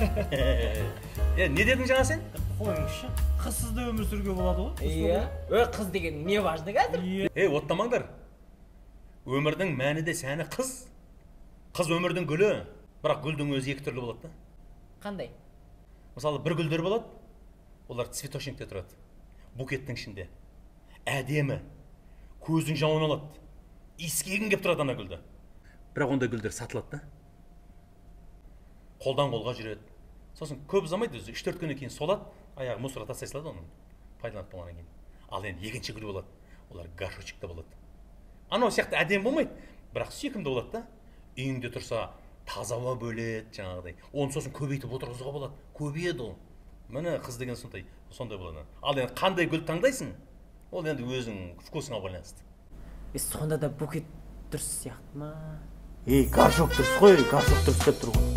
Не дедің жаңа сен? Қойыңызшы, қызсыз да өмір сүруге болады ғой. Иә. Қыз деген не важды қазір? Оттамаңдар. Өмірдің мәні де сәні қыз. Қыз өмірдің гүлі. Бірақ гүлдің өзі екі түрлі болады да. Қандай? Мысалы, бір гүлдер болады, олар цветочникте тұрады. Букеттің ішінде. Әдемі. Көздің жауын алады. Искегің кеп тұрады ана гүлді. Бірақ ондай гүлдер сатылады да. Қолдан қолға жүреді. Сосын көп ұзамайды, 3-4 күннен кейін солады, аяғы мусорға тастай салады оның. Пайдаланып болғаннан кейін. Ал енді екінші гүл болады. Олар горшочекте болады. Анау сияқты әдемі болмайды, бірақ сүйкімді болады да. Үйіңде тұрса, таза ауа бөледі жаңағыдай. Оны сосын көбейтіп отырғызуға болады. Көбейеді ол. Міне қыз деген сондай болады. Ал енді қандай гүл таңдайсың? Ол енді өзің вкусыңа байланысты. Сонда да букет дұрыс сияқты ма? Горшок дұрыс қой, горшок дұрыс деп тұр ғой.